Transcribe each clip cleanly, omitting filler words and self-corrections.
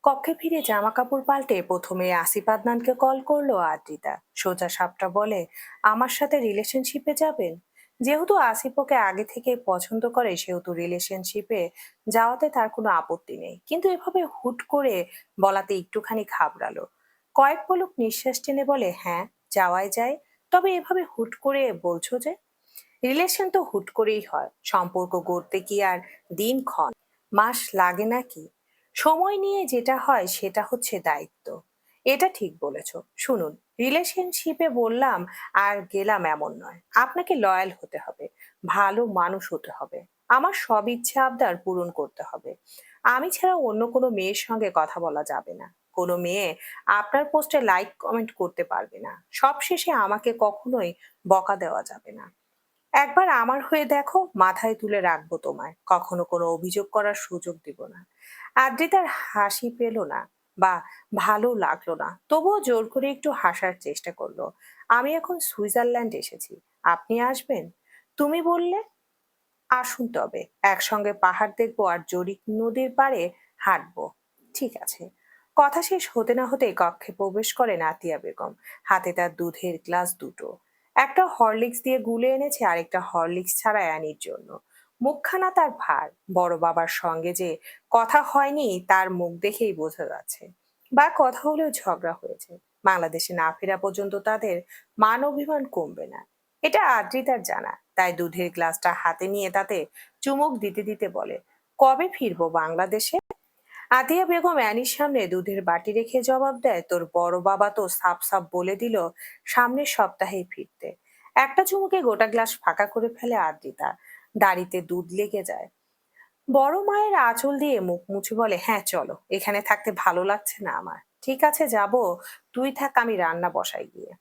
কক্ষে ফিরে জামা কাপড় পাল্টে প্রথমে আসিফ আদনানকে কল করলো আদ্রিতা। সোজা সাপটা বলে, আমার সাথে রিলেশনশিপে যাবেন? যেহেতু আসিফ ওকে আগে থেকে পছন্দ করে সেহেতু রিলেশনশিপে যাওয়াতে তার কোনো আপত্তি নেই, কিন্তু এভাবে হুট করে বলাতে একটুখানি ঘাবড়ালো। কয়েক পলক নিঃশ্বাস টেনে বলে, হ্যাঁ, যাওয়াই যায়। তবে এভাবে হুট করে বলছো যে? রিলেশন তো হুট করেই হয়, সম্পর্ক গড়তে কি আর দিনক্ষণ মাস লাগে নাকি? সময় নিয়ে যেটা হয় সেটা হচ্ছে দায়িত্ব। এটা ঠিক বলেছ। শুনুন, রিলেশনশিপে বললাম আর গেলাম এমন নয়, আপনাকে লয়াল হতে হবে, ভালো মানুষ হতে হবে, আমার সব ইচ্ছা আবদার পূরণ করতে হবে। আমি ছাড়া অন্য কোনো মেয়ের সঙ্গে কথা বলা যাবে না। কোনো মেয়ে আপনার পোস্টে লাইক কমেন্ট করতে পারবে না। সবশেষে আমাকে কখনোই বকা দেওয়া যাবে না। একবার আমার হয়ে দেখো, মাথায় তুলে রাখবো তোমায়, কখনো কোনো অভিযোগ করার সুযোগ দিব না। আদ্রিতার হাসি পেল না বা ভালো লাগলো না, তবুও জোর করে একটু হাসার চেষ্টা করলো। আমি এখন সুইজারল্যান্ড এসেছি, আপনি আসবেন? তুমি বললে আসুন, তবে একসঙ্গে পাহাড় দেখবো আর জরিক নদীর পাড়ে হাঁটবো। ঠিক আছে। কথা শেষ হতে না হতে কক্ষে প্রবেশ করেন আতিয়া বেগম। হাতে তার দুধের গ্লাস দুটো। একটা হরলিক্স দিয়ে গুলে এনেছে, আরেকটা হরলিক্স ছাড়া অ্যানির জন্য। মুখখানা তার ভার। বড় বাবার সঙ্গে যে কথা হয়নি তার মুখ দেখেই বোঝা যাচ্ছে, বা কথা হলেও ঝগড়া হয়েছে। বাংলাদেশে না ফেরা পর্যন্ত তাদের মান অভিমান কমবে না, এটা আদ্রিতার জানা। তাই দুধের গ্লাসটা হাতে নিয়ে তাতে চুমুক দিতে দিতে বলে, কবে ফিরবো বাংলাদেশে? আতিয়া বেগম অ্যানির সামনে দুধের বাটি রেখে জবাব দেয়, তোর বড় বাবা তো সাফ সাফ বলে দিল সামনের সপ্তাহেই ফিরতে। একটা চুমুকে গোটা গ্লাস ফাঁকা করে ফেলে আদ্রিতা। দাড়িতে দুধ লেগে যায়। বড় মায়ের আঁচল দিয়ে মুখ মুছে বলে, হ্যাঁ চলো, এখানে থাকতে ভালো লাগছে না আমার। ঠিক আছে, যাব। তুই থাক, আমি রান্না বসাই গিয়ে।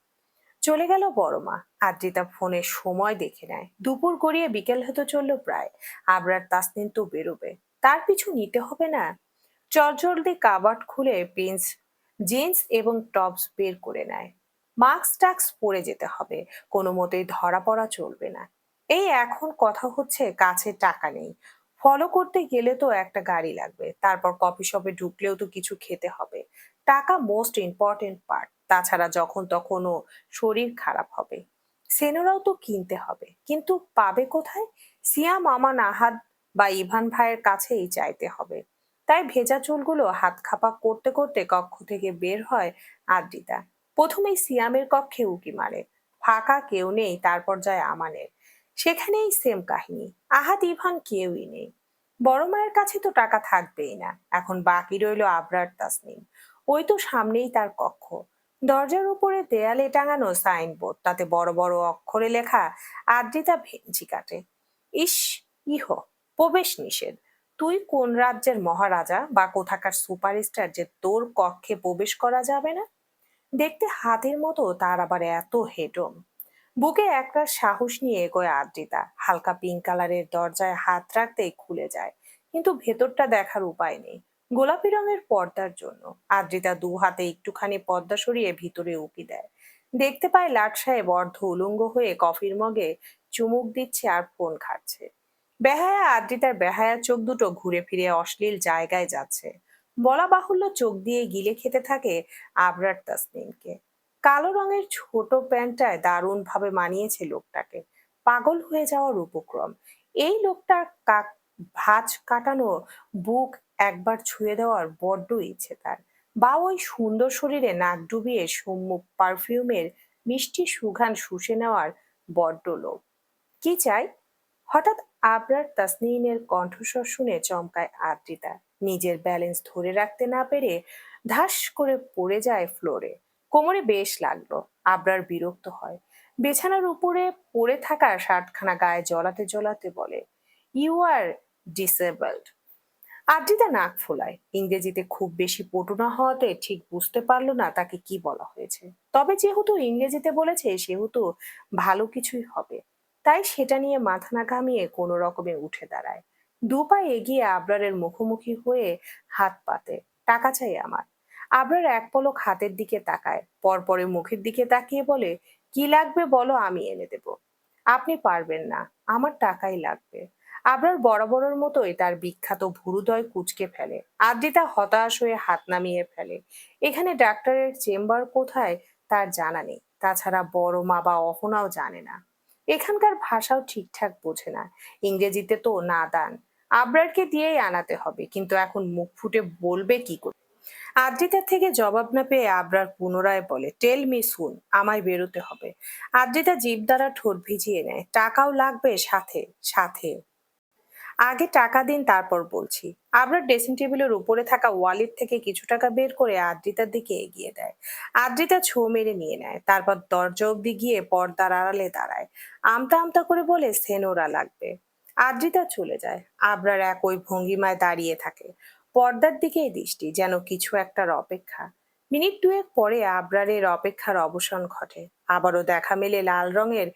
চলে গেল বড় মা। আদ্রিতা ফোনে সময় দেখে নেয়, দুপুর গড়িয়ে বিকেল হতে চলল প্রায়। আবরার তাসনিন তো বেরোবে, তার পিছু নিতে হবে না? চটজলদি কাবার্ড খুলে জিন্স এবং টপস বের করে নেয়। মাস্ক টাক্স পরে যেতে হবে, কোনো মতেই ধরা পড়া চলবে না। এই এখন কথা হচ্ছে, কাছে টাকা নেই, ফলো করতে গেলে তো একটা গাড়ি লাগবে, তারপর কফি শপে ঢুকলেও তো কিছু খেতে হবে। টাকা মোস্ট ইম্পর্টেন্ট পার্ট, তাছাড়া যখন তখনও শরীর খারাপ হবে। সেনোরাও তো কিনতে হবে, কিন্তু পাবে কোথায়? সিয়াম আমান আহাদ বা ইভান ভাইয়ের কাছেই চাইতে হবে। তাই ভেজা চুলগুলো হাত খাপা করতে করতে কক্ষ থেকে বের হয় আদ্রিতা। প্রথমেই সিয়ামের কক্ষে উকি মারে, ফাঁকা কেউ নেই, তারপর যায় আমানের। সেখানেই সেম কাহিনী, আহাদ ইভান কেউই নেই। বড় মায়ের কাছে তো টাকা থাকবেই না, এখন বাকি রইল আবরার তাসনিম। ওই তো সামনেই তার কক্ষ। দরজার উপরে দেয়ালে টাঙানো সাইনবোর্ড, তাতে বড় বড় অক্ষরে লেখা, আদ্রিতা ভেঞ্চি কাটে। ইস, ইহ, প্রবেশ নিষেধ। তুই কোন রাজ্যের মহারাজা বা কোথাকার সুপারস্টার যে তোর কক্ষে প্রবেশ করা যাবে না? দেখতে হাতের মতো, তার আবার এত হেডম। বুকে একটা সাহস নিয়ে এগোয় আদ্রিতা। হালকা পিঙ্ক কালারের দরজায় হাত রাখতেই খুলে যায়, কিন্তু ভেতরটা দেখার উপায় নেই, গোলাপি রঙের পর্দার জন্য। আদ্রিতা দু হাতে একটুখানি পর্দা সরিয়ে ভিতরে উকি দেয়। দেখতে পায় লাট সাহেব অর্ধ উলঙ্গ হয়ে কফির মগে চুমুক দিচ্ছে আর ফোন ঘাটছে। বেহায়া আদ্রিতার বেহায়া চোখ দুটো ঘুরে ফিরে অশ্লীল জায়গায় যাচ্ছে। বলা বাহুল্য, চোখ দিয়ে গিলে খেতে থাকে আবরার তাসনিমকে। কালো রঙের ছোট প্যান্টটায় দারুণ ভাবে মানিয়েছে লোকটাকে। পাগল হয়ে যাওয়ার উপক্রম। এই লোকটার ভাঁজ কাটানো বুক একবার ছুঁয়ে দেওয়ার বড্ড ইচ্ছে তার, বা ওই সুন্দর শরীরে নাক ডুবিয়ে সম্মুখ পারফিউমের মিষ্টি সুঘ্রাণ শুষে নেওয়ার বড্ড লোভ। কি চাই? হঠাৎ আবরার তাসনিনের কণ্ঠস্বর শুনে চমকায় আদ্রিতা। নিজের ব্যালেন্স ধরে রাখতে না পেরে ধাস করে পড়ে যায় ফ্লোরে। কোমরে বেশ লাগলো। আবরার বিরক্ত হয়। বিছানার উপরে পড়ে থাকা শার্টখানা গায়ে জড়াতে জড়াতে বলে, ইউ আর ডিসেবলড। আদ্রিতা নাক ফোলায়। ইংরেজিতে খুব বেশি পটু না হওয়াতে ঠিক বুঝতে পারলো না তাকে কি বলা হয়েছে। তবে যেহেতু ইংরেজিতে বলেছে সেহেতু ভালো কিছুই হবে। তাই সেটা নিয়ে মাথা না ঘামিয়ে কোনো রকমে উঠে দাঁড়ায়। দু পা এগিয়ে আবরারের মুখোমুখি হয়ে হাত পাতে, টাকা চাই আমার। আবরার এক পলক হাতের দিকে তাকায়, পরপরে মুখের দিকে তাকিয়ে বলে, কি লাগবে বলো, আমি এনে দেব। আপনি পারবেন না, আমার টাকাই লাগবে। আবরার বরাবরের মতোই তার বিখ্যাত ভুরুদয় কুঁচকে ফেলে। আদ্রিতা হতাশ হয়ে হাত নামিয়ে ফেলে। এখানে ডাক্তারের চেম্বার কোথায় তার জানা নেই। তাছাড়া বড় মা বা অহনাও জানে না। এখানকার ভাষাও ঠিকঠাক বোঝে না। ইংরেজিতে তো নাদান। আবরারকে দিয়েই আনাতে হবে, কিন্তু এখন মুখ ফুটে বলবে কি করে? আদ্রিতার থেকে জবাব না পেয়ে আবরার পুনরায় বলে, টেল মি সুন, আমায় বেরোতে হবে। আদ্রিতা জিভ দ্বারা ঠোঁট ভিজিয়ে নেয়। টাকাও লাগবে সাথে সাথে। আগে টাকা দিন, তারপর বলছি। আবরার ড্রেসিং টেবিলের উপরে থাকা ওয়ালেট থেকে কিছু টাকা বের করে আদ্রিতার দিকে এগিয়ে দেয়। আদ্রিতা ছো মেরে নিয়ে নেয়, তারপর দরজা অব্দি গিয়ে পর্দার আড়ালে দাঁড়ায়। আমতা আমতা করে বলে, সেনোরা লাগবে। আদ্রিতা চলে যায়। আবরার একই ভঙ্গিমায় দাঁড়িয়ে থাকে, পর্দার দিকেই দৃষ্টি, যেন কিছু একটার অপেক্ষা। মিনিট দুয়েক পরে আবরারের অপেক্ষার অবসান ঘটে। আবারও দেখা মেলে লাল রঙের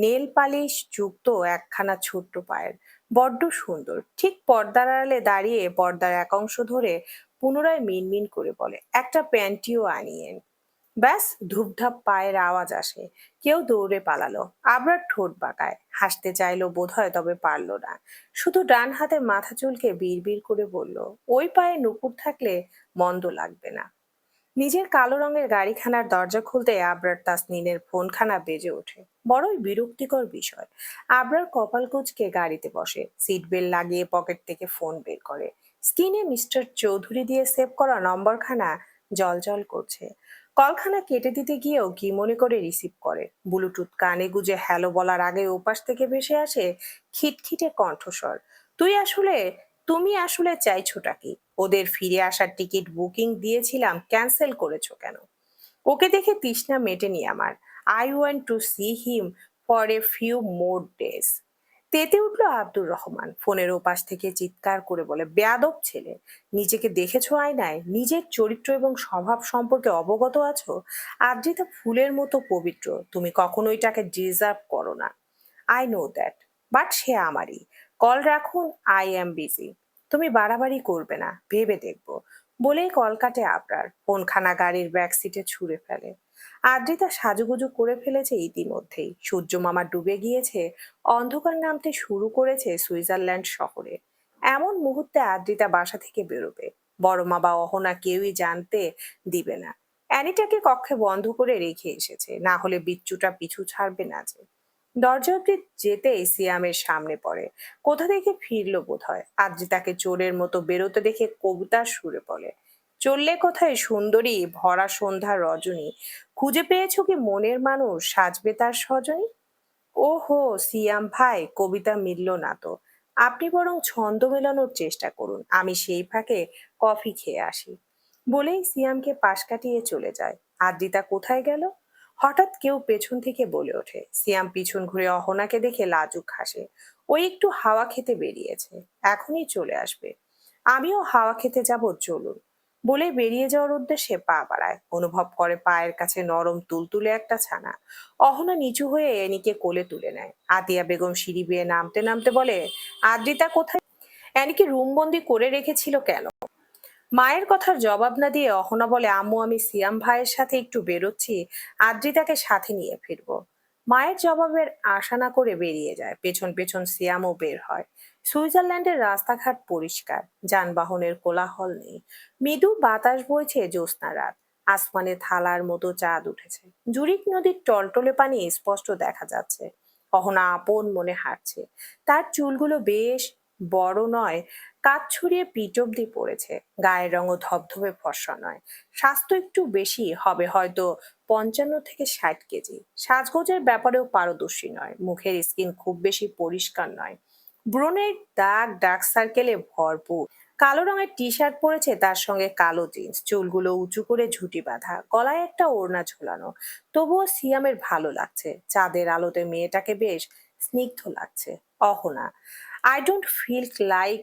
নেল পালিশ যুক্ত একখানা ছোট্ট পায়ের। বড্ড সুন্দর। ঠিক পর্দার আড়ালে দাঁড়িয়ে পর্দার এক অংশ ধরে পুনরায় মিনমিন করে বলে, একটা প্যান্টিও আনিয়েন। ব্যাস, ধূপধাপ পায়ের আওয়াজ আসে। কেউ দৌড়ে পালালো। আবরার ঠোঁট বাঁকায়, হাসতে চাইলো বোধহয়, তবে পারল না। শুধু ডান হাতে মাথা চুলকে বিড়বিড় করে বলল, ওই পায়ে নুপুর থাকলে মন্দ লাগবে না। নিজের কালো রঙের গাড়িখানার দরজা খুলতে আবরার তাসনিনের ফোনখানা বেজে ওঠে। বড়ই বিরক্তিকর বিষয়। আবরার কপাল কুঁচকে গাড়িতে বসে, সিট বেল্ট লাগিয়ে পকেট থেকে ফোন বের করে। স্ক্রিনে মিস্টার চৌধুরী দিয়ে সেভ করা নম্বরখানা জলজল করছে। কলখানা কেটে দিতে গিয়েও কি মনে করে রিসিভ করে। ব্লুটুথ কানে গুজে হ্যালো বলার আগে ওপাশ থেকে ভেসে আসে খিটখিটে কণ্ঠস্বর, তুই আসলে তুমি আসলে চাইছোটা কি? ওদের ফিরে আসার টিকিট বুকিং দিয়েছিলাম, ক্যান্সেল করেছো কেন? ওকে দেখে তৃষ্ণা মেটেনি আমার। I want to see him for a few more days. তেতে উঠলো আব্দুর রহমান। ফোনের ওপাশ থেকে চিৎকার করে বলে, বেয়াদব ছেলে, নিজেকে দেখেছো আয়নায়? নিজের চরিত্র এবং স্বভাব সম্পর্কে অবগত আছো? আদ্রিতা ফুলের মতো পবিত্র, তুমি কখনোই তাকে ডিজার্ভ করো না। আই নো দ্যাট, বাট সে আমারই। কল রাখুন, আই অ্যাম বিজি। তুমি বাড়াবাড়ি করবে না, ভেবে দেখবো। বলেই কল কাটে আবরার। ফোনখানা গাড়ির ব্যাক সিটে ছুঁড়ে ফেলে। আদ্রিতা সাজুগুজু করে ফেলেছে ইতিমধ্যেই। সূর্য মামা ডুবে গিয়েছে। অন্ধকার নামতে শুরু করেছে সুইজারল্যান্ড শহরে। এমন মুহূর্তে আদ্রিতা বাসা থেকে বেরোবে। বড় মা বা অহনা কেউই জানতে দিবে না। অ্যানিটাকে কক্ষে বন্ধ করে রেখে এসেছে, না হলে বিচ্ছুটা পিছু ছাড়বে না যে। দরজা অব্দি যেতেই সিয়ামের সামনে পড়ে। কোথা থেকে ফিরলো বোধহয়। আদ্রিতাকে চোরের মতো বেরোতে দেখে কবিতার সুরে বলে, চললে কোথায় সুন্দরী ভরা সন্ধ্যা রজনী? খুঁজে পেয়েছো কি মনের মানুষ, সাজবে তার সজনী? ওহো সিয়াম ভাই, কবিতা মিলল না তো। আপনি বরং ছন্দ মেলানোর চেষ্টা করুন, আমি সেই ফাঁকে কফি খেয়ে আসি। বলেই সিয়ামকে পাশ কাটিয়ে চলে যায়। আদ্রিতা কোথায় গেল? হঠাৎ কেউ পেছন থেকে বলে ওঠে। সিয়াম পিছন ঘুরে অহনাকে দেখে লাজুক হাসে। ওই একটু হাওয়া খেতে বেরিয়েছে, এখনই চলে আসবে। আমিও হাওয়া খেতে যাব, চলুন। বলে বেরিয়ে যাওয়ার উদ্দেশ্যে পা বাড়ায়। অনুভব করে পায়ের কাছে নরম তুলতুলে একটা ছানা। অহনা নিচু হয়ে এনিকে কোলে তুলে নেয়। আতিয়া বেগম সিঁড়ি বেয়ে নামতে নামতে বলে, আদ্রিতা কোথায়? এনিকে রুমবন্দি করে রেখেছিল কেন? মায়ের কথার জবাব না দিয়ে অহনা বলে, আম্মু আমি সিয়াম ভাইয়ের সাথে একটু বেরোচ্ছি, আদ্রিতাকে সাথে নিয়ে ফিরবো। মায়ের জবাবের আশা না করে বেরিয়ে যায়। পেছন পেছন সিয়ামও বের হয়। সুইজারল্যান্ডের রাস্তাঘাট পরিষ্কার, যানবাহনের কোলাহল নেই। মৃদু বাতাস বইছে জ্যোৎস্না রাত। আসমানে থালার মতো চাঁদ উঠেছে। জুরিক নদীর টলটলে পানি স্পষ্ট দেখা যাচ্ছে। অহনা আপন মনে হাঁটছে। তার চুলগুলো বেশ বড় নয়, কাঁধ ছড়িয়ে পিঠ অব্দি পড়েছে। গায়ের রঙও ধবধবে ফর্সা নয়। স্বাস্থ্য একটু বেশি হবে হয়তো, 55 থেকে 60 কেজি। সাজগোজের ব্যাপারেও পারদর্শী নয়। মুখের স্কিন খুব বেশি পরিষ্কার নয়। ব্রণের দাগ ডার্ক সার্কেলে ভরপুর। কালো রঙের টি শার্ট পরেছে, তার সঙ্গে কালো জিন্স। চুলগুলো উঁচু করে ঝুঁটি বাঁধা, গলায় একটা ওড়না ঝোলানো। তবুও সিয়ামের ভালো লাগছে। চাঁদের আলোতে মেয়েটাকে বেশ স্নিগ্ধ লাগছে। Ahana, I don't feel like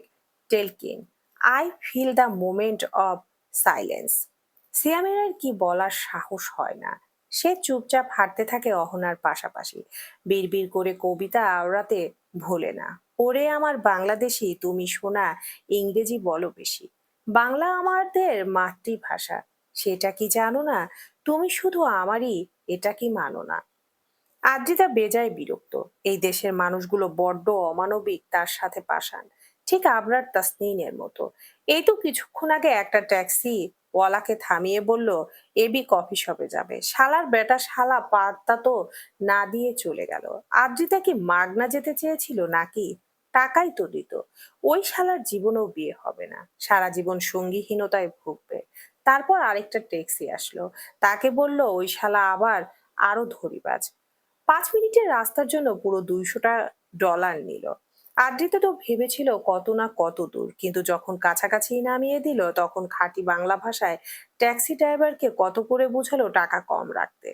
talking, I feel the moment of silence. সিয়ামের আর কি বলার সাহস হয় না। সে চুপচাপ হাঁটতে থাকে অহনার পাশাপাশি। বিড়বিড় করে কবিতা আওড়াতে ভোলে না। ওরে আমার বাংলাদেশি, তুমি শোনা ইংরেজি বলো বেশি। বাংলা আমাদের মাতৃভাষা, সেটা কি জানো না? তুমি শুধু আমারই, এটা কি মানো না? আদ্রিতা বেজায় বিরক্ত। এই দেশের মানুষগুলো বড্ড অমানবিক, তার সাথে পাষাণ। ঠিক আবরার তাসনিনের মতো। এই তো কিছুক্ষণ আগে একটা ট্যাক্সি ওয়ালাকে থামিয়ে বলল এবি কফি শপে যাবে। শালার বেটা শালা পাত্তা তো না দিয়ে চলে গেল। আদ্রিতা কি মাগনা যেতে চেয়েছিল নাকি? টাকাই তো দিত। ওই শালার জীবনেও বিয়ে হবে না, সারা জীবন সঙ্গীহীনতায় ভুগবে। তারপর আরেকটা ট্যাক্সি আসলো, তাকে বলল ওই শালা আবার আরো ধরিবাজ। 5 মিনিটের রাস্তার জন্য পুরো $200 নিল। আদ্রিতা তো ভেবেছিল কত না কত দূর, কিন্তু যখন কাছাকাছি নামিয়ে দিল তখন খাঁটি বাংলা ভাষায় ট্যাক্সি ড্রাইভারকে কত করে বোঝালো টাকা কম রাখতে।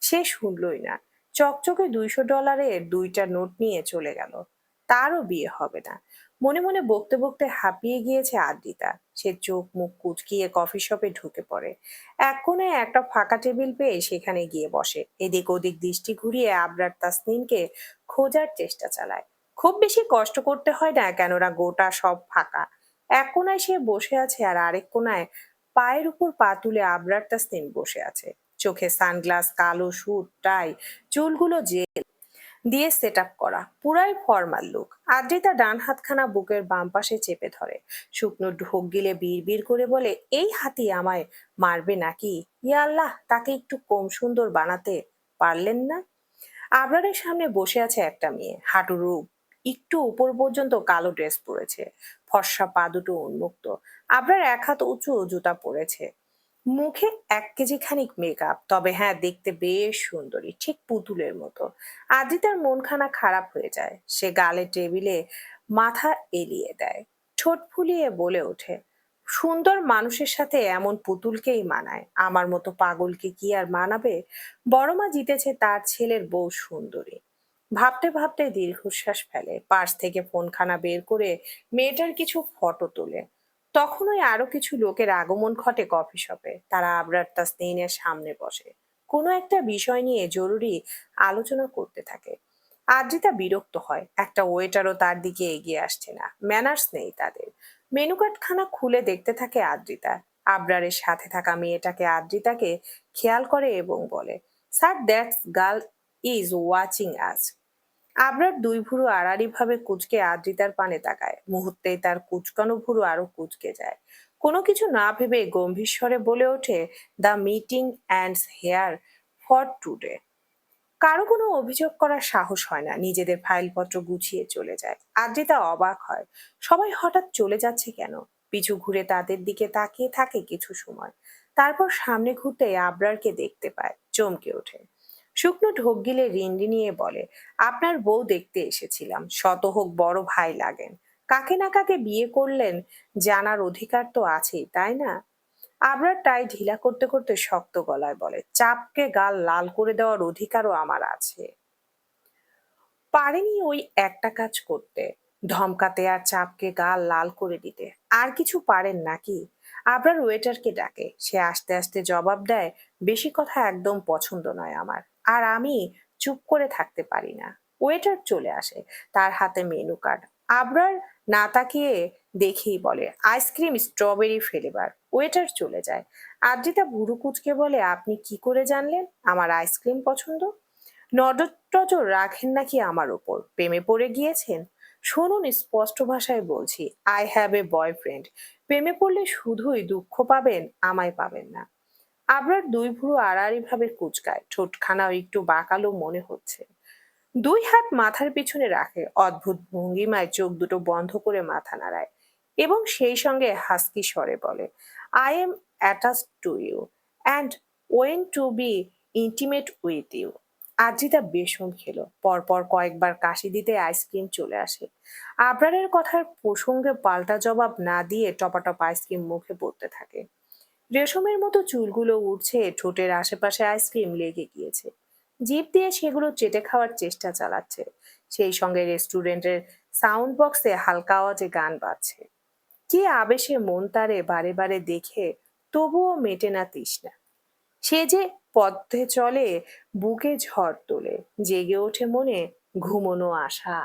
সে শুনলই না। চকচকে $200 দুইটা নোট নিয়ে চলে গেল। তারও বিয়ে হবে না। মনে মনে বকতে বকতে হাঁপিয়ে গিয়েছে আদ্রিতা। সে চোখ মুখ কুচকিয়ে কফি শপে ঢুকে পড়ে। এক কোণায় একটা ফাঁকা টেবিল পেয়ে সেখানে গিয়ে বসে। এদিক ওদিক দৃষ্টি ঘুরিয়ে আবরার তাসনিনকে খোঁজার চেষ্টা চালায়। খুব বেশি কষ্ট করতে হয় না, কেননা গোটা সব ফাঁকা। এক কোণায় সে বসে আছে, আর আরেক কোণায় পায়ের উপর পা তুলে আবরার তাসনিন বসে আছে। চোখে সানগ্লাস, কালো স্যুট টাই, চুলগুলো দিয়ে সেট আপ করা, পুরাই ফর্মাল লুক। আদ্রিতা ডান হাতখানা বুকের বাম পাশে চেপে ধরে, শুকনো ঢোক গিলে বিড়বিড় করে বলে, এই হাতি আমায় মারবে নাকি? ইয়া আল্লাহ, তাকে একটু কম সুন্দর বানাতে পারলেন না? আবরারের সামনে বসে আছে একটা মেয়ে, হাঁটুর একটু উপর পর্যন্ত কালো ড্রেস পরেছে, ফর্সা পা দুটো উন্মুক্ত। আবরার এক হাত উঁচু জুতা পরেছে, মুখে 1 কেজি খানিক মেকআপ, তবে হ্যাঁ, দেখতে বেশ সুন্দরী, ঠিক পুতুলের মতো। আদ্রিতার মনখানা খারাপ হয়ে যায়। সে গালে টেবিলে মাথা এলিয়ে দেয়, ঠোঁট ফুলিয়ে বলে ওঠে, সুন্দর মানুষের সাথে এমন পুতুলকেই মানায়, আমার মতো পাগলকে কি আর মানাবে? বড় মা জিতেছে তার ছেলের বউ সুন্দরী। ভাবতে ভাবতে দীর্ঘশ্বাস ফেলে, পার্স থেকে ফোনখানা বের করে মেয়েটার কিছু ফটো তোলে। তখনই আরো কিছু লোকের আগমন ঘটে কফি শপে। তারা আবরার তাসনিনের সামনে বসে, কোনো একটা বিষয় নিয়ে জরুরি আলোচনা করতে থাকে। আদ্রিতা বিরক্ত হয়, একটা ওয়েটারও তার দিকে এগিয়ে আসছে না, ম্যানার্স নেই তাদের। মেনু কার্ড খানা খুলে দেখতে থাকে আদ্রিতা। আবরারের সাথে থাকা মেয়েটাকে আদ্রিতাকে খেয়াল করে এবং বলে, sir, that's girl is watching আস। আবরার দুই ভুরু আড়াআড়ি ভাবে কুঁচকে আদ্রিতার পানে তাকায়। মুহূর্তেই তার কুচকানো ভুরু আরো কুঁচকে যায়। কোনো কিছু না ভেবে গম্ভীর স্বরে বলে ওঠে, the meeting ends here for today. কারো কোনো অভিযোগ করার সাহস হয় না, নিজেদের ফাইলপত্র গুছিয়ে চলে যায়। আদ্রিতা অবাক হয়, সবাই হঠাৎ চলে যাচ্ছে কেন? পিছু ঘুরে তাদের দিকে তাকিয়ে থাকে কিছু সময়, তারপর সামনে ঘুরতে আবরারকে দেখতে পায়, চমকে ওঠে। শুকনো ঢোক গিলে রিনরি নিয়ে বলে, আপনার বউ দেখতে এসেছিলাম, শত হোক বড় ভাই লাগেন। কাকে না কাকে বিয়ে করলেন জানার অধিকার তো আছেই, তাই না? আবরার টাই ঢিলা করতে করতে শক্ত গলায় বলে, চাপকে গাল লাল করে দেওয়ার অধিকারও আমার আছে। পারেনি ওই একটা কাজ করতে, ধমকাতে আর চাপকে গাল লাল করে দিতে। আর কিছু পারেন নাকি? আবরার ওয়েটারকে ডাকে, সে আস্তে আস্তে জবাব দেয়, বেশি কথা একদম পছন্দ নয় আমার, আর আমি চুপ করে থাকতে পারি না। ওয়েটার চলে আসে, তার হাতে মেনু কার্ড। আবরার না তাকিয়ে দেখেই বলে, আইসক্রিম স্ট্রবেরি ফ্লেভার। ওয়েটার চলে যায়। আদ্রিতা ভুরু কুচকে বলে, আপনি কি করে জানলেন আমার আইসক্রিম পছন্দ? নজর টজর রাখেন নাকি আমার ওপর? প্রেমে পড়ে গিয়েছেন? শুনুন, স্পষ্ট ভাষায় বলছি, আই হ্যাভ এ বয়ফ্রেন্ড। প্রেমে পড়লে শুধুই দুঃখ পাবেন, আমায় পাবেন না। আবরার দুই ভুরু আড়াআড়ি ভাবে কুচকায়, ঠোঁটখানাও একটু বাঁকালো মনে হচ্ছে। দুই হাত মাথার পিছনে রাখে, অদ্ভুত ভঙ্গিমায় চোখ দুটো বন্ধ করে মাথা নাড়ায়, এবং সেই সঙ্গে হাসকি স্বরে বলে, I am attached to you and want to be intimate with you. Adrita বেসম খেলো, পরপর কয়েকবার কাশি দিতে আইসক্রিম চলে আসে। আবরারের কথার প্রসঙ্গে পাল্টা জবাব না দিয়ে টপাটপ আইসক্রিম মুখে পড়তে থাকে। রেশমের মতো চুলগুলো উঠছে, ঠোঁটের আশেপাশে আইসক্রিম লেগে গিয়েছে। জিভ দিয়ে সেগুলো চেটে খাওয়ার চেষ্টা চালাচ্ছে। সেই সঙ্গে রেস্টুরেন্টের সাউন্ড বক্সে হালকা আওয়াজে গান বাজছে। কি আবেশে মন তারে বারে বারে দেখে, তবুও মেটে না তৃষ্ণা। সে যে পথে চলে, বুকে ঝড় তোলে, জেগে ওঠে মনে ঘুমোনো আশা।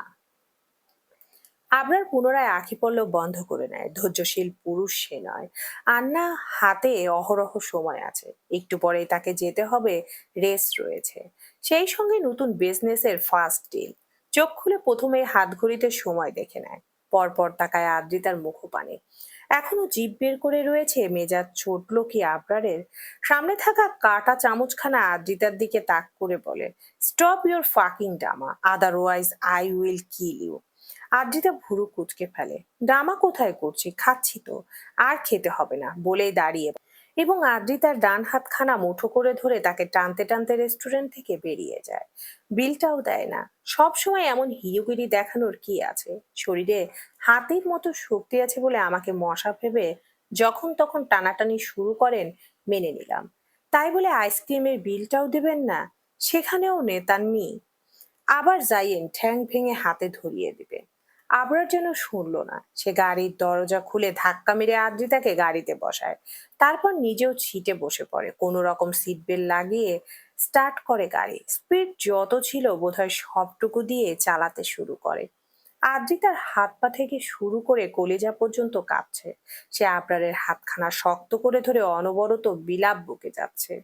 আবরার পুনরায় আঁখি পল্লব বন্ধ করে নেয়। ধৈর্যশীল পুরুষ সে নয়। আর না, হাতে অহরহ সময় আছে। একটু পরেই তাকে যেতে হবে, রেস রয়েছে, সেই সঙ্গে নতুন বিজনেসের ফার্স্ট ডিল। চোখ খুলে প্রথমে হাত ঘড়িতে সময় দেখে নেয়, পরপর তাকায় আদ্রিতার মুখপানে। এখনো জিভ বের করে রয়েছে। মেজাজ চটল কি আবরারের? সামনে থাকা কাটা চামচখানা আদ্রিতার দিকে তাক করে বলে, stop your fucking drama, otherwise I will kill you. Adrita ভুরু কুঁচকে ফেলে। ড্রামা কোথায় করছি, খাচ্ছি তো। আর খেতে হবে না বলেই দাঁড়িয়ে, এবং আদ্রিতার ডান হাতখানা মুঠো করে ধরে তাকে টানতে টানতে রেস্টুরেন্ট থেকে বেরিয়ে যায়। বিলটাও দেয় না। সব সময় এমন হিরোগিরি দেখানোর কি আছে? শরীরে হাতির মতো শক্তি আছে বলে আমাকে মশা ভেবে যখন তখন টানাটানি শুরু করেন, মেনে নিলাম। তাই বলে আইসক্রিমের বিলটাও দেবেন না? সেখানেও নেতানমি। আবার যাইয়েন ঠ্যাং ভেঙে হাতে ধরিয়ে দিবে। আবরার যেন শুনলো না। সে গাড়ির দরজা খুলে ধাক্কা মেরে আদ্রিতাকে গাড়িতে বসায়। তারপর নিজেও সিটে বসে পড়ে। কোনো রকম সিট বেল্ট লাগিয়ে স্টার্ট করে গাড়ি। স্পিড যত ছিল বোধহয় সবটুকু দিয়ে চালাতে শুরু করে। আদ্রিতার হাত পা থেকে শুরু করে কলিজা পর্যন্ত কাঁপছে। সে আবরারের হাতখানা শক্ত করে ধরে অনবরত বিলাপ বকে যাচ্ছে।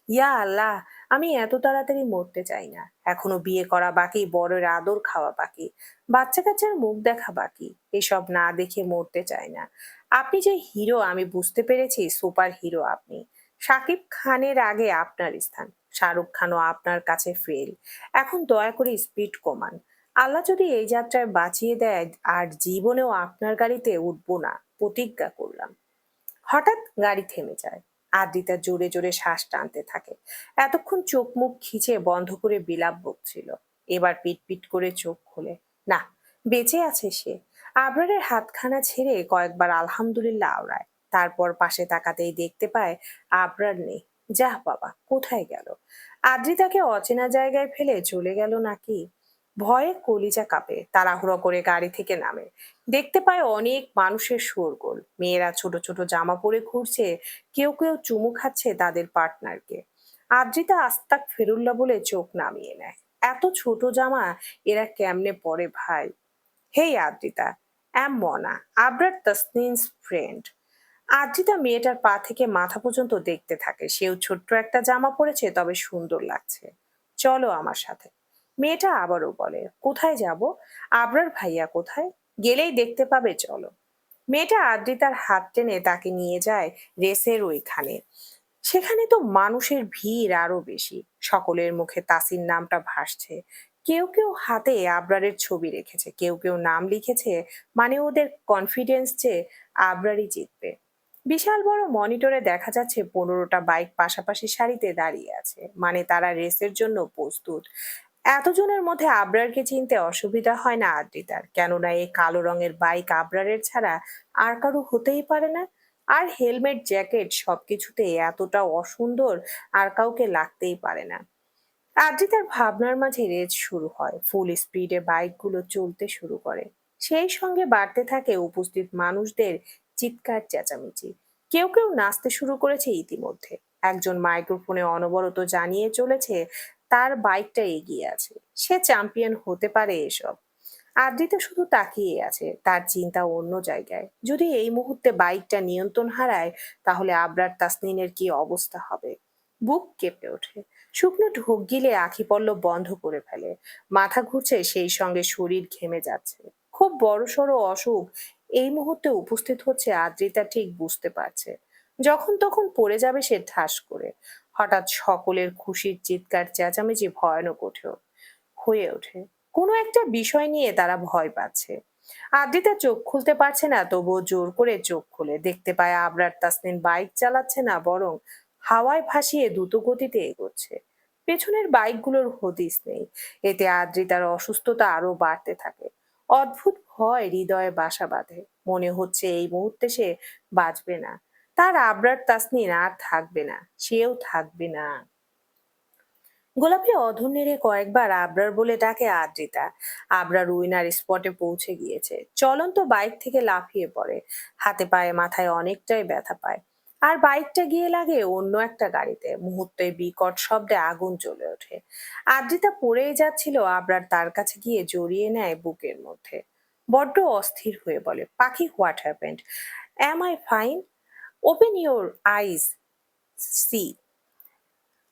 ইয়া আল্লাহ, আমি এত তাড়াতাড়ি মরতে চাই না। এখনো বিয়ে করা বাকি, বড়ের আদর খাওয়া বাকি, বাচ্চা কাচ্চার মুখ দেখা বাকি। এসব না দেখে মরতে চাই না। আপনি যে হিরো আমি বুঝতে পেরেছি, সুপার হিরো আপনি। শাকিব খানের আগে আপনার স্থান। শাহরুখ খানও আপনার কাছে ফেল। এখন দয়া করে স্পিড কমান। আল্লাহ যদি এই যাত্রায় বাঁচিয়ে দেয়, আর জীবনেও আপনার গাড়িতে উঠবো না, প্রতিজ্ঞা করলাম। হঠাৎ গাড়ি থেমে যায়। আদ্রিতা জোরে জোরে শ্বাস টানতে থাকে। এতক্ষণ চোখ মুখ খিচে বন্ধ করে বিলাপ বকছিল। এবার পিট পিট করে চোখ খোলে। না, বেঁচে আছে সে। আবরারের হাতখানা ছেড়ে কয়েকবার আলহামদুলিল্লাহ আওড়ায়। তারপর পাশে তাকাতেই দেখতে পায় আবরার নেই। যাহ বাবা, কোথায় গেল? আদ্রিতাকে অচেনা জায়গায় ফেলে চলে গেল নাকি? ভয়ে কলিজা কাঁপে। তাড়াহুড়ো করে গাড়ি থেকে নামে। দেখতে পায় অনেক মানুষের শোরগোল। মেয়েরা ছোট ছোট জামা পরে ঘুরছে। কেউ কেউ চুমু খাচ্ছে তাদের পার্টনারকে। আদ্রিতা আস্তাক ফেরুল্লাহ বলে চোখ নামিয়ে নেয়। এত ছোট জামা এরা কেমনে পরে ভাই? হেই আদ্রিতা, অ্যাম মনা, আবরার তাসনিনস ফ্রেন্ড। আদ্রিতা মেয়েটার পা থেকে মাথা পর্যন্ত দেখতে থাকে। সেও ছোট্ট একটা জামা পরেছে, তবে সুন্দর লাগছে। চলো আমার সাথে। মেয়েটা আবারও বলে, কোথায় যাব? আবরার ভাইয়া কোথায়? গেলেই দেখতে পাবে, চলো। মেয়েটা আদ্রিতার হাত টেনে তাকে নিয়ে যায় রেসের ওইখানে। সেখানে তো মানুষের ভিড় আরো বেশি। সকলের মুখে তাসির নামটা ভাসছে। কেউ কেউ হাতে আবরারের ছবি রেখেছে, কেউ কেউ নাম লিখেছে। মানে ওদের কনফিডেন্স যে আবরারই জিতবে। বিশাল বড় মনিটরে দেখা যাচ্ছে 15টা বাইক পাশাপাশি সারিতে দাঁড়িয়ে আছে। মানে তারা রেসের জন্য প্রস্তুত। এতজনের মধ্যে আবরারকে চিনতে অসুবিধা হয় না আদ্রিতার, কেননা এই কালো রঙের বাইক আবরারের ছাড়া আর কারো হতেই পারে না। আর হেলমেট জ্যাকেট সবকিছুতে এতটা অসুন্দর আর কাউকে লাগতেই পারে না। আদ্রিতার ভাবনার মাঝে রেস শুরু হয়। ফুল স্পিডে বাইকগুলো চলতে শুরু করে। সেই সঙ্গে বাড়তে থাকে উপস্থিত মানুষদের চিৎকার চেঁচামেচি। কেউ কেউ নাচতে শুরু করেছে ইতিমধ্যে। একজন মাইক্রোফোনে অনবরত জানিয়ে চলেছে তার বাইকটা এগিয়ে আছে, সে চ্যাম্পিয়ন হতে পারে এসব। আদ্রিতা শুধু তাকিয়ে আছে। তার চিন্তা অন্য জায়গায়। যদি এই মুহূর্তে বাইকটা নিয়ন্ত্রণ হারায়, তাহলে আবরার তাসনিনের কি অবস্থা হবে? বুক কেঁপে ওঠে। শুকনো ঢোক গিলে আঁখি পল্লব বন্ধ করে ফেলে। মাথা ঘুরছে, সেই সঙ্গে শরীর ঘেমে যাচ্ছে। খুব বড়সড় অসুখ এই মুহূর্তে উপস্থিত হচ্ছে আদ্রিতা ঠিক বুঝতে পারছে। যখন তখন পড়ে যাবে সে ঠাস করে। হঠাৎ সকলের খুশির চিৎকার চেঁচামেচি ভয়ানক হয়ে ওঠে। কোনো একটা বিষয় নিয়ে তারা ভয় পাচ্ছে। আদ্রিতা চোখ খুলতে পারছে না, তবুও জোর করে চোখ খুলে দেখতে পায় আবরার তাসনিন বাইক চালাচ্ছে না, বরং হাওয়ায় ভাসিয়ে দ্রুত গতিতে এগোচ্ছে। পেছনের বাইকগুলোর হদিস নেই। এতে আদ্রিতার অসুস্থতা আরো বাড়তে থাকে। অদ্ভুত ভয় হৃদয়ে বাসা বাঁধে। মনে হচ্ছে এই মুহূর্তে সে বাঁচবে না। তার আবরার তাসনিন আর থাকবে না, সেও থাকবে না। গোলাপি অধর নেড়ে কয়েকবার আবরার বলে ডাকে আদ্রিতা। আবরার উইনার স্পটে পৌঁছে গিয়েছে। চলন্ত বাইক থেকে লাফিয়ে পড়ে। হাতে পায়ে মাথায় অনেকটাই ব্যথা পায়। আর বাইকটা গিয়ে লাগে অন্য একটা গাড়িতে। মুহূর্তে বিকট শব্দে আগুন জ্বলে ওঠে। আদ্রিতা পড়েই যাচ্ছিল। আবরার তার কাছে গিয়ে জড়িয়ে নেয় বুকের মধ্যে। বড্ড অস্থির হয়ে বলে, পাখি, what happened? Am I fine? Open your eyes, see.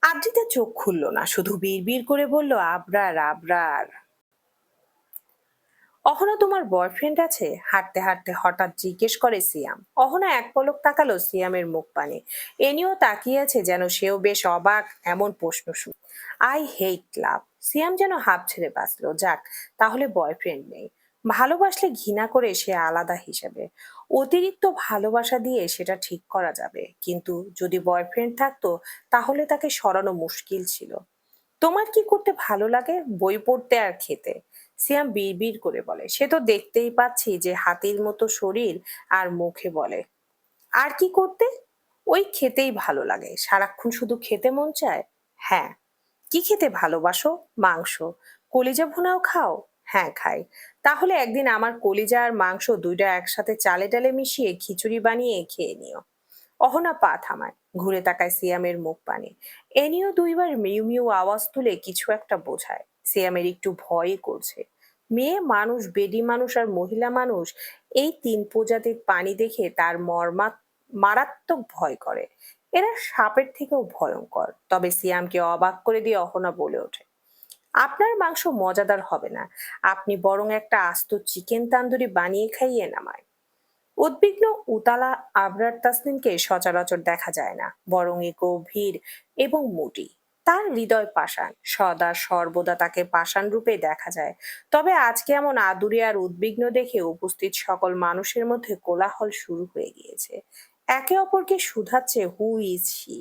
Adrita চোখ খুলল না, শুধু বিড়বিড় করে বলল, আবরার, আবরার। অহনা তোমার বয়ফ্রেন্ড আছে? হাঁটতে হাঁটতে হঠাৎ জিজ্ঞেস করে সিয়াম। অহনা এক পলক তাকালো সিয়ামের মুখ পানে। এনিও তাকিয়ে আছে, যেন সেও বেশ অবাক এমন প্রশ্ন শুনে। আই হেট লাভ। সিয়াম যেন হাঁপ ছেড়ে বাঁচলো। যাক, তাহলে বয়ফ্রেন্ড নেই। ভালোবাসলে ঘৃণা করে সে আলাদা হিসাবে। অতিরিক্ত ভালোবাসা দিয়ে সেটা ঠিক করা যাবে, কিন্তু যদি বয়ফ্রেন্ড থাকতো তাহলে তাকে সরানো মুশকিল ছিল। তোমার কি করতে ভালো লাগে? বই পড়তে আর খেতে। সিয়াম বিড়বিড় করে বলে, সে তো দেখতেই পাচ্ছি যে হাতির মতো শরীর আর মুখে বলে, আর কি করতে? ওই খেতেই ভালো লাগে, সারাক্ষণ শুধু খেতে মন চায়। হ্যাঁ। কি খেতে ভালোবাসো? মাংস। কলিজা ভুনাও খাও? হ্যাঁ, খাই। তাহলে একদিন আমার কলিজা আর মাংস দুইটা একসাথে চালে ডালে মিশিয়ে খিচুড়ি বানিয়ে খেয়ে নিও। অহনা পা থামায়, ঘুরে তাকায় সিয়ামের মুখ পানে। এনিও দুইবার মিউ মিউ আওয়াজ তুলে কিছু একটা বোঝায়। সিয়ামের একটু ভয়ই করছে। মেয়ে মানুষ, বেডি মানুষ আর মহিলা মানুষ, এই তিন প্রজাতির পানি দেখে তার মারাত্মক ভয় করে। এরা সাপের থেকেও ভয়ঙ্কর। তবে সিয়ামকে অবাক করে দিয়ে অহনা বলে ওঠে, আপনার মাংস মজাদার হবে না, আপনি বরং একটা আস্ত চিকেন তান্দুরি বানিয়ে খাইয়েন আমায়। উদ্বিগ্ন উতালা আবরার তাসনিমকে সচরাচর দেখা যায় না, বরং এ গভীর এবং মোটি। তার হৃদয় পাষাণ, সদা সর্বদা তাকে পাষাণ রূপে দেখা যায়। তবে আজকে এমন আদুরে আর উদ্বিগ্ন দেখে উপস্থিত সকল মানুষের মধ্যে কোলাহল শুরু হয়ে গিয়েছে। একে অপরকে শুধাচ্ছে, হু ইজ হি?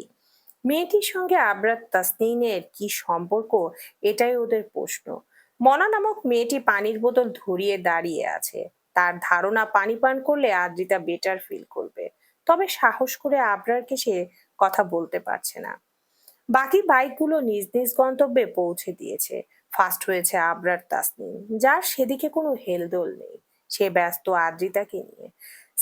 মেয়েটির সঙ্গে আবরার তাসনিনের কি সম্পর্ক, এটাই ওদের প্রশ্ন। মনা নামক মেয়েটি পানির বোতল ধরিয়ে দাঁড়িয়ে আছে। তার ধারণা পানি পান করলে আদ্রিতা বেটার ফিল করবে। তবে সাহস করে আবরারকে সে কথা বলতে পারছে না। বাকি বাইকগুলো নিজ নিজ গন্তব্যে পৌঁছে দিয়েছে। ফার্স্ট হয়েছে আবরার তাসনিম, যার সেদিকে কোনো হেলদোল নেই। সে ব্যস্ত আদ্রিতাকে নিয়ে।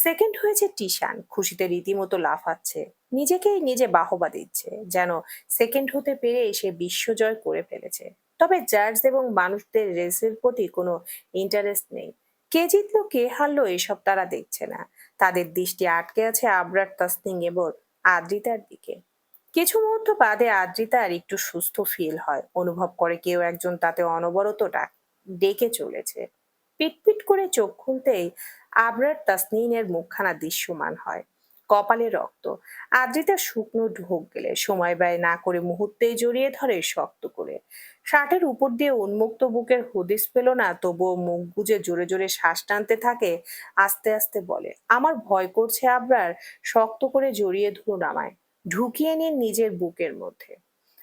সেকেন্ড হয়েছে টিশান, খুশিতে রীতিমতো লাফাচ্ছে। নিজেকেই নিজে বাহবা দিচ্ছে, যেন সেকেন্ড হতে পেরে সে বিশ্বজয় করে ফেলেছে। তবে জাজ এবং মানুষদের রেসের প্রতি কোনো ইন্টারেস্ট নেই। কে জিতলো কে হারলো এসব তারা দেখছে না। তাদের দৃষ্টি আটকে আছে আবরার তাসনিম এবং আদ্রিতার দিকে। কিছু মুহূর্ত বাদে আদ্রিতার একটু সুস্থ ফিল হয়, অনুভব করে কেউ একজন তাতে অনবরত ডেকে চলেছে। পিটপিট করে চোখ খুলতেই আবরার তাসনিনের মুখখানা দৃশ্যমান হয়, কপালে রক্ত। আদ্রিতা শুকনো ঢোক গেলে সময় ব্যয় না করে মুহূর্তেই জড়িয়ে ধরে শক্ত করে। শার্টের উপর দিয়ে উন্মুক্ত বুকের হদিস পেল না, তবুও মুখ গুজে জোরে জোরে শ্বাস টানতে থাকে। আস্তে আস্তে বলে, আমার ভয় করছে আবরার, শক্ত করে জড়িয়ে ধরুন আমায়, ঢুকিয়ে নিন নিজের বুকের মধ্যে।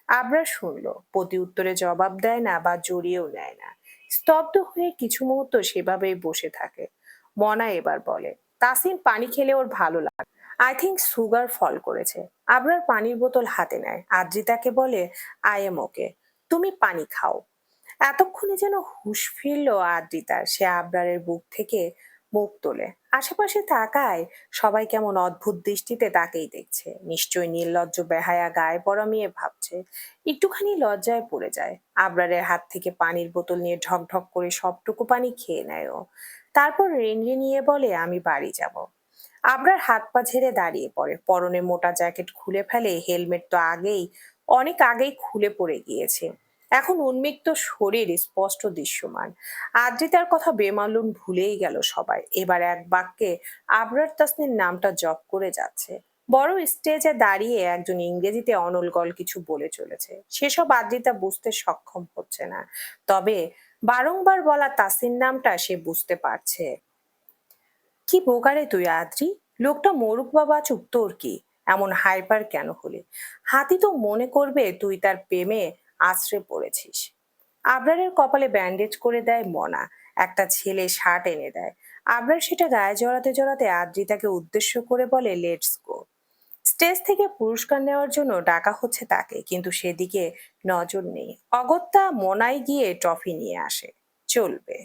আবরার শুনল, প্রতি উত্তরে জবাব দেয় না বা জড়িয়েও নেয় না। স্তব্ধ হয়ে কিছু মুহূর্ত সেভাবেই বসে থাকে। মনা এবার বলে, তাসিম, পানি খেলে ওর ভালো লাগে। আই থিংক সুগার ফল করেছে। আবরার পানির বোতল হাতে নেয়, আদ্রিতাকে বলে, আই এম ওকে, তুমি পানি খাও। এতক্ষণে যেন হুঁশ ফিরল আদ্রিতার। সে আবরারের বুক থেকে মুখ তোলে, আশেপাশে তাকায়। সবাই কেমন অদ্ভুত দৃষ্টিতে তাকেই দেখছে। নিশ্চয়ই নির্লজ্জ বেহায়া গায়ে পড়া মেয়ে ভাবছে। একটুখানি লজ্জায় পড়ে যায়। আবরারের হাত থেকে পানির বোতল নিয়ে ঢক ঢক করে সবটুকু পানি খেয়ে নেয় ও। তারপর রেনড়ে নিয়ে বলে, আমি বাড়ি যাব। আবরার হাত পা ঝেড়ে দাঁড়িয়ে পড়ে, পরনে মোটা জ্যাকেট খুলে ফেলে। হেলমেট তো অনেক আগেই খুলে পড়ে গিয়েছে। এখন উন্মুক্ত শরীর স্পষ্ট দৃশ্যমান। আদ্রিতার কথা বেমালুম ভুলেই গেল সবাই। এবার এক বাক্যে আবরার তাসনির নামটা জপ করে যাচ্ছে। বড় স্টেজে দাঁড়িয়ে একজন ইংরেজিতে অনর্গল কিছু বলে চলেছে। সেসব আদ্রিতা বুঝতে সক্ষম হচ্ছে না। তবে বারংবার বলা তাসির নামটা সে বুঝতে পারছে। কি বোকারে তুই আদ্রি, লোকটা মরুক বা বাঁচুক তোর কি, এমন হাইপার কেন হলি? হাতি তো মনে করবে তুই তার প্রেমে আছড়ে পড়েছিস। আবরারের কপালে ব্যান্ডেজ করে দেয় মনা। একটা ছেলে শার্ট এনে দেয়। আবরার সেটা গায়ে জড়াতে জড়াতে আদ্রিতাকে উদ্দেশ্য করে বলে, লেটস গো। স্টেজ থেকে পুরস্কার নেওয়ার জন্য ডাকা হচ্ছে তাকে, কিন্তু সেদিকে নজর নেই। অগত্যা মনায় গিয়ে ট্রফি নিয়ে আসে। চলবে।